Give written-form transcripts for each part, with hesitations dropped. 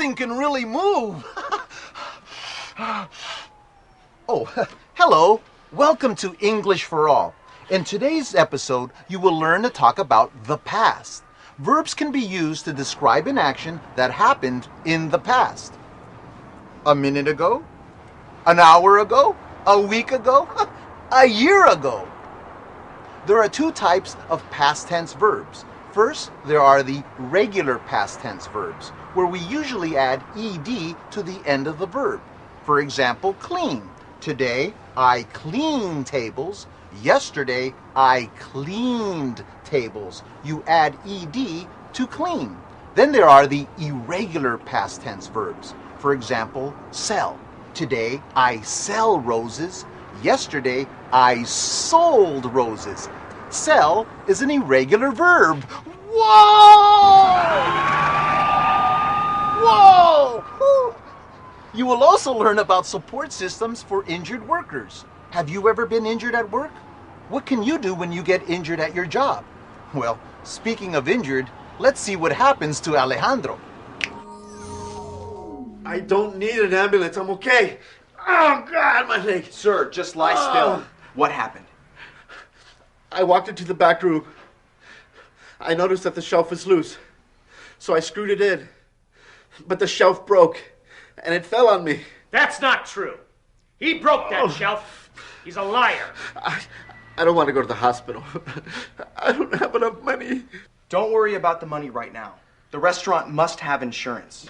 thing can really move. Oh, hello. Welcome to English for All. In today's episode, you will learn to talk about the past. Verbs can be used to describe an action that happened in the past. A minute ago, an hour ago, a week ago, a year ago. There are two types of past tense verbs. First, there are the regular past tense verbs, where we usually add ed to the end of the verb. For example, clean. Today, I cleaned tables. Yesterday, I cleaned tables. You add ed to clean. Then there are the irregular past tense verbs. For example, sell. Today, I sell roses. Yesterday, I sold roses. Sell is an irregular verb. Whoa! Whoa! You will also learn about support systems for injured workers. Have you ever been injured at work? What can you do when you get injured at your job? Well, speaking of injured, let's see what happens to Alejandro. I don't need an ambulance. I'm okay. Oh, God, my leg. Sir, just lie still. What happened? I walked into the back room. I noticed that the shelf was loose, so I screwed it in. But the shelf broke, and it fell on me. That's not true. He broke that shelf. He's a liar. I don't want to go to the hospital. I don't have enough money. Don't worry about the money right now. The restaurant must have insurance.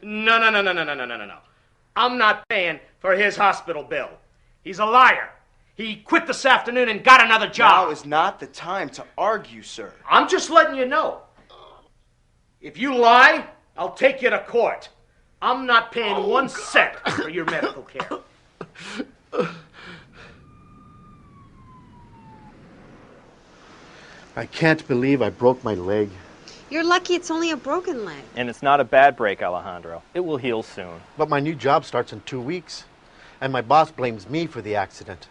No. I'm not paying for his hospital bill. He's a liar. He quit this afternoon and got another job. Now is not the time to argue, sir. I'm just letting you know. If you lie, I'll take you to court. I'm not paying 1 cent for your medical care. I can't believe I broke my leg. You're lucky it's only a broken leg. And it's not a bad break, Alejandro. It will heal soon. But my new job starts in 2 weeks, and my boss blames me for the accident.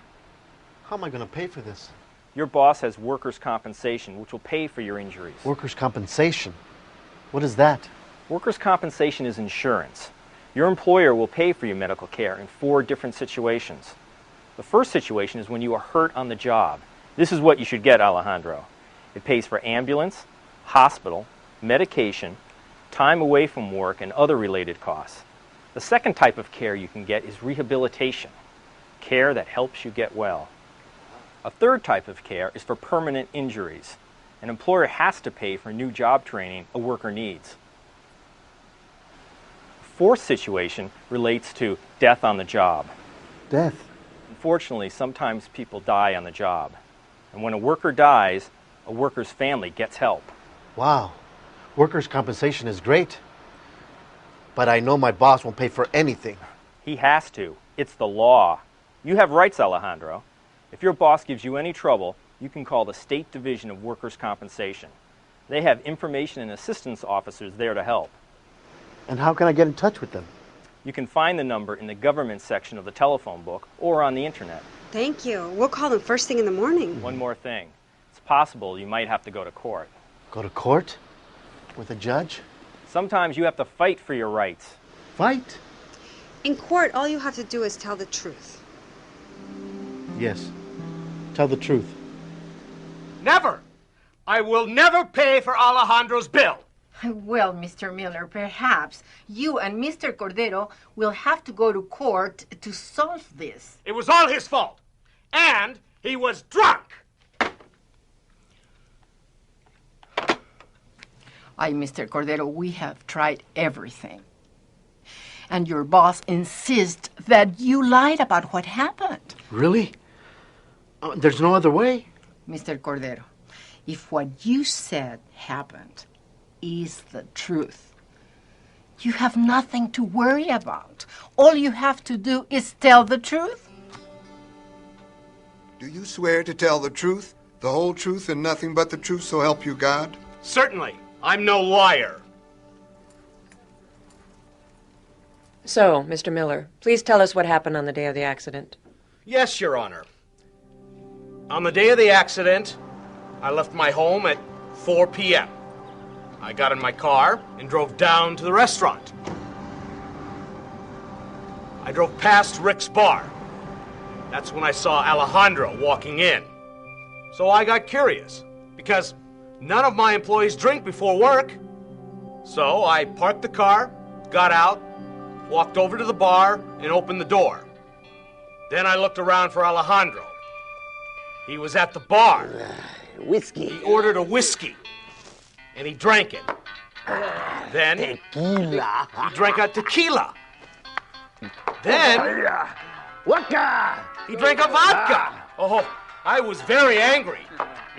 How am I going to pay for this? Your boss has workers' compensation, which will pay for your injuries. Workers' compensation? What is that? Workers' compensation is insurance. Your employer will pay for your medical care in 4 different situations. The first situation is when you are hurt on the job. This is what you should get, Alejandro. It pays for ambulance, hospital, medication, time away from work, and other related costs. The second type of care you can get is rehabilitation, care that helps you get well. A third type of care is for permanent injuries. An employer has to pay for new job training a worker needs. The fourth situation relates to death on the job. Death? Unfortunately, sometimes people die on the job. And when a worker dies, a worker's family gets help. Wow. Workers' compensation is great. But I know my boss won't pay for anything. He has to. It's the law. You have rights, Alejandro. If your boss gives you any trouble, you can call the State Division of Workers' Compensation. They have information and assistance officers there to help. And how can I get in touch with them? You can find the number in the government section of the telephone book or on the internet. Thank you. We'll call them first thing in the morning. One more thing. It's possible you might have to go to court. Go to court? With a judge? Sometimes you have to fight for your rights. Fight? In court, all you have to do is tell the truth. Yes. Tell the truth. Never! I will never pay for Alejandro's bill. Well, Mr. Miller, perhaps you and Mr. Cordero will have to go to court to solve this. It was all his fault. And he was drunk. Mr. Cordero, we have tried everything. And your boss insists that you lied about what happened. Really? There's no other way? Mr. Cordero, if what you said happened is the truth, you have nothing to worry about. All you have to do is tell the truth. Do you swear to tell the truth, the whole truth, and nothing but the truth, so help you God? Certainly. I'm no liar. So, Mr. Miller, please tell us what happened on the day of the accident. Yes, Your Honor. On the day of the accident, I left my home at 4 p.m. I got in my car and drove down to the restaurant. I drove past Rick's bar. That's when I saw Alejandro walking in. So I got curious, because none of my employees drink before work. So I parked the car, got out, walked over to the bar, and opened the door. Then I looked around for Alejandro. He was at the bar. Whiskey. He ordered a whiskey, and he drank it. Then Tequila. he drank a tequila. Then Vodka. he drank a vodka. Oh, I was very angry.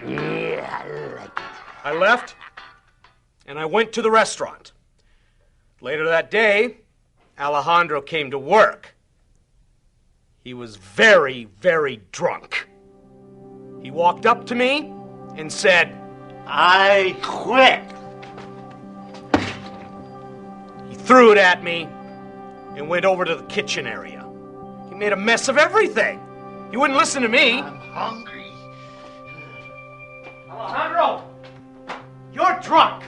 Yeah, I like it. I left, and I went to the restaurant. Later that day, Alejandro came to work. He was very, very drunk. He walked up to me and said, "I quit." He threw it at me and went over to the kitchen area. He made a mess of everything. He wouldn't listen to me. I'm hungry. Alejandro, you're drunk.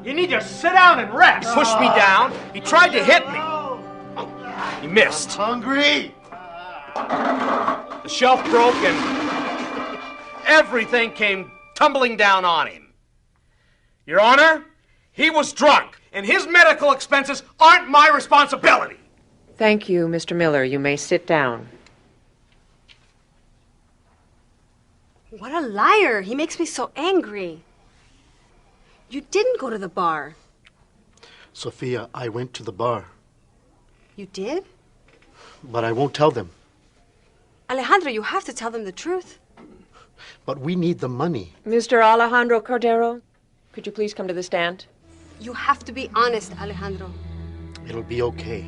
You need to sit down and rest. He pushed me down. He tried to hit me. He missed. Hungry. The shelf broke and everything came tumbling down on him. Your Honor, he was drunk, and his medical expenses aren't my responsibility. Thank you, Mr. Miller. You may sit down. What a liar. He makes me so angry. You didn't go to the bar. Sophia, I went to the bar, You did? but I won't tell them. Alejandro, you have to tell them the truth. But we need the money. Mr. Alejandro Cordero, could you please come to the stand? You have to be honest, Alejandro. It'll be okay.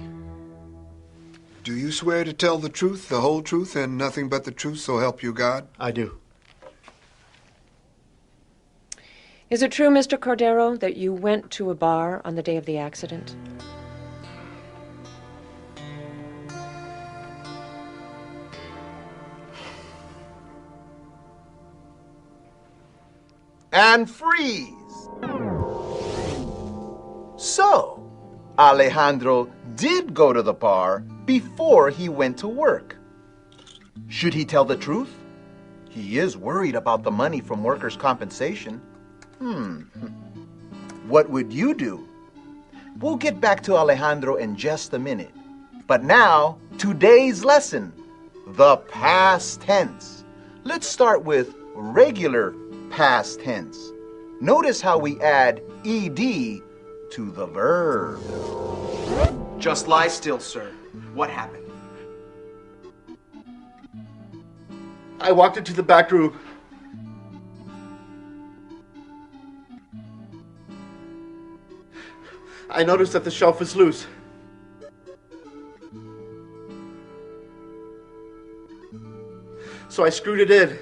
Do you swear to tell the truth, the whole truth, and nothing but the truth, so help you God? I do. Is it true, Mr. Cordero, that you went to a bar on the day of the accident? And freeze. So, Alejandro did go to the bar before he went to work. Should he tell the truth? He is worried about the money from workers' compensation. What would you do? We'll get back to Alejandro in just a minute. But now, today's lesson, the past tense. Let's start with regular past tense. Notice how we add ed to the verb. Just lie still, sir. What happened? I walked into the back room. I noticed that the shelf was loose. So I screwed it in.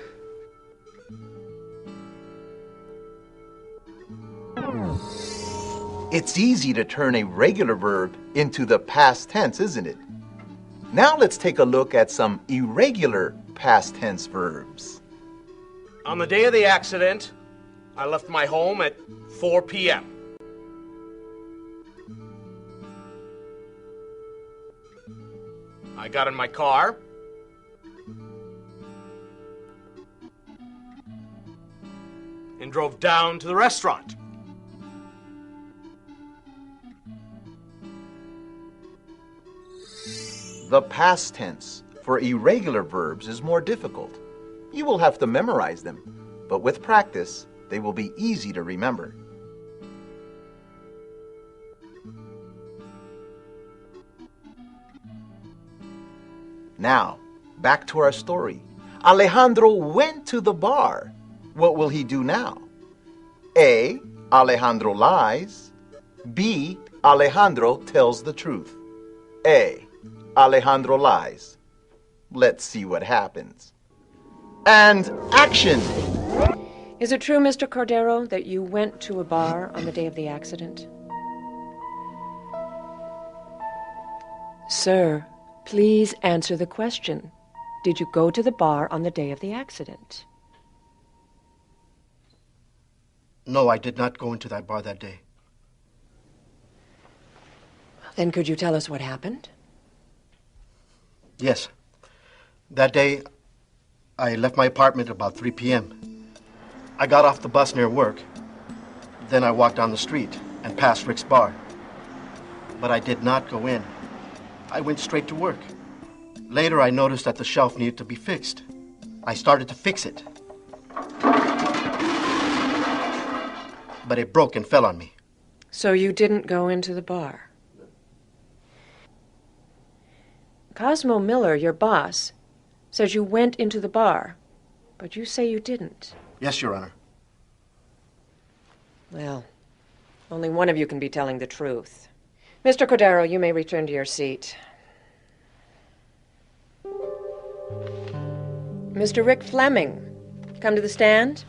It's easy to turn a regular verb into the past tense, isn't it? Now let's take a look at some irregular past tense verbs. On the day of the accident, I left my home at 4 p.m. I got in my car and drove down to the restaurant. The past tense for irregular verbs is more difficult. You will have to memorize them, but with practice, they will be easy to remember. Now, back to our story. Alejandro went to the bar. What will he do now? A. Alejandro lies. B. Alejandro tells the truth. A. Alejandro lies. Let's see what happens. And action! Is it true, Mr. Cordero, that you went to a bar on the day of the accident? Sir, please answer the question. Did you go to the bar on the day of the accident? No, I did not go into that bar that day. Then could you tell us what happened? Yes. That day, I left my apartment about 3 p.m. I got off the bus near work. Then I walked down the street and past Rick's bar. But I did not go in. I went straight to work. Later, I noticed that the shelf needed to be fixed. I started to fix it. But it broke and fell on me. So you didn't go into the bar? Cosmo Miller, your boss, says you went into the bar, but you say you didn't. Yes, Your Honor. Well, only one of you can be telling the truth. Mr. Cordero, you may return to your seat. Mr. Rick Fleming, come to the stand.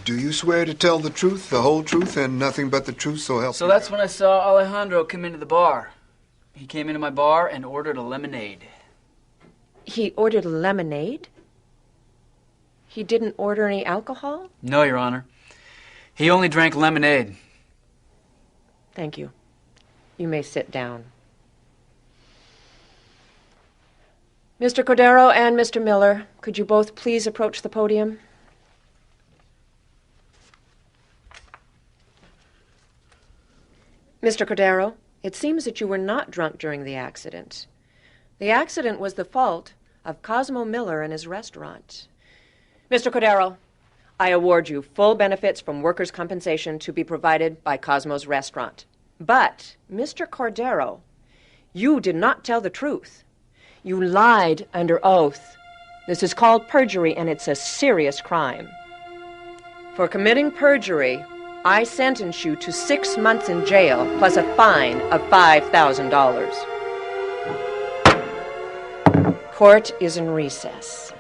Do you swear to tell the truth, the whole truth, and nothing but the truth, so help So you that's God? when I saw Alejandro come into the bar. He came into my bar and ordered a lemonade. He ordered a lemonade? He didn't order any alcohol? No, Your Honor. He only drank lemonade. Thank you. You may sit down. Mr. Cordero and Mr. Miller, could you both please approach the podium? Mr. Cordero, it seems that you were not drunk during the accident. The accident was the fault of Cosmo Miller and his restaurant. Mr. Cordero, I award you full benefits from workers' compensation to be provided by Cosmo's restaurant. But, Mr. Cordero, you did not tell the truth. You lied under oath. This is called perjury, and it's a serious crime. For committing perjury, I sentence you to 6 months in jail plus a fine of $5,000. Court is in recess.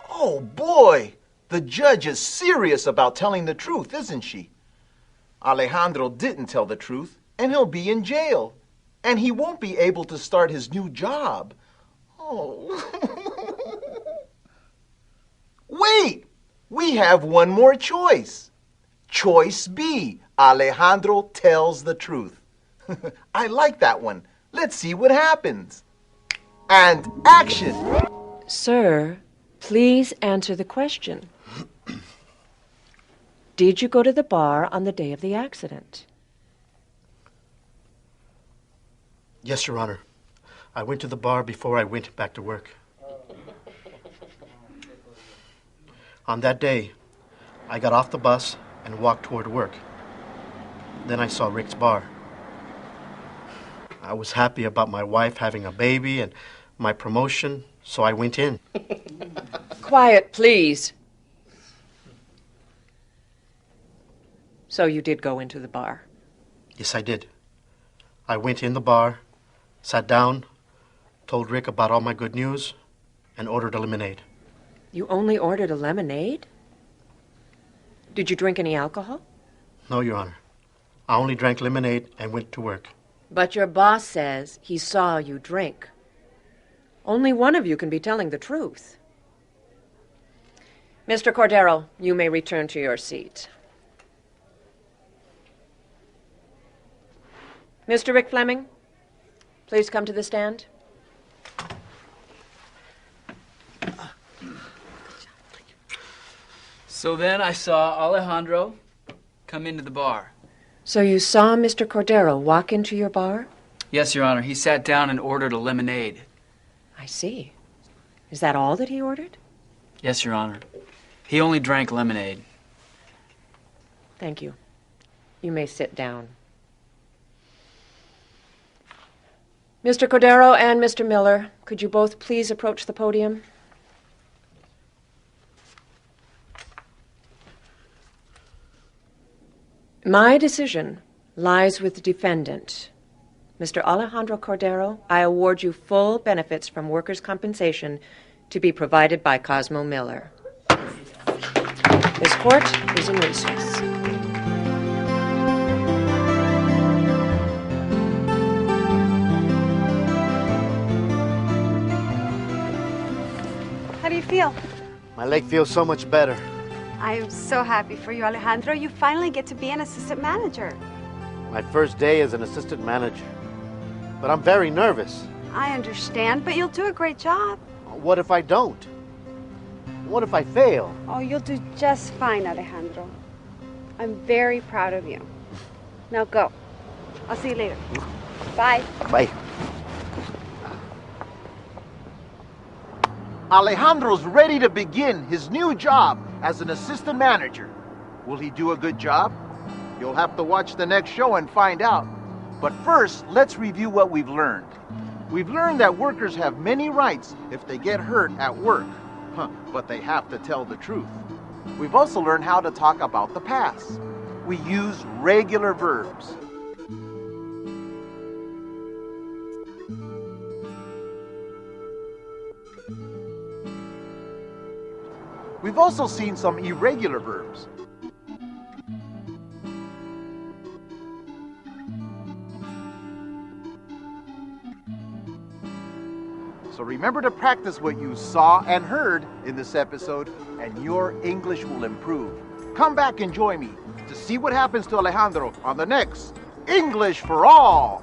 Oh, boy! The judge is serious about telling the truth, isn't she? Alejandro didn't tell the truth, and he'll be in jail. And he won't be able to start his new job. Oh. Wait! We have one more choice. Choice B. Alejandro tells the truth. I like that one. Let's see what happens. And action! Sir, please answer the question. Did you go to the bar on the day of the accident? Yes, Your Honor. I went to the bar before I went back to work. On that day, I got off the bus and walked toward work. Then I saw Rick's bar. I was happy about my wife having a baby and my promotion, so I went in. Quiet, please. So you did go into the bar? Yes, I did. I went in the bar, sat down, told Rick about all my good news, and ordered a lemonade. You only ordered a lemonade? Did you drink any alcohol? No, Your Honor. I only drank lemonade and went to work. But your boss says he saw you drink. Only one of you can be telling the truth. Mr. Cordero, you may return to your seat. Mr. Rick Fleming, please come to the stand. So then I saw Alejandro come into the bar. So you saw Mr. Cordero walk into your bar? Yes, Your Honor. He sat down and ordered a lemonade. I see. Is that all that he ordered? Yes, Your Honor. He only drank lemonade. Thank you. You may sit down. Mr. Cordero and Mr. Miller, could you both please approach the podium? My decision lies with the defendant. Mr. Alejandro Cordero, I award you full benefits from workers' compensation to be provided by Cosmo Miller. This court is in recess. feel? My leg feels so much better. I am so happy for you, Alejandro. You finally get to be an assistant manager. My first day as an assistant manager. But I'm very nervous. I understand, but you'll do a great job. What if I don't? What if I fail? Oh, you'll do just fine, Alejandro. I'm very proud of you. Now go. I'll see you later. Bye. Bye. Alejandro's ready to begin his new job as an assistant manager. Will he do a good job? You'll have to watch the next show and find out. But first, let's review what we've learned. We've learned that workers have many rights if they get hurt at work, but they have to tell the truth. We've also learned how to talk about the past. We use regular verbs. We've also seen some irregular verbs. So remember to practice what you saw and heard in this episode, and your English will improve. Come back and join me to see what happens to Alejandro on the next English for All.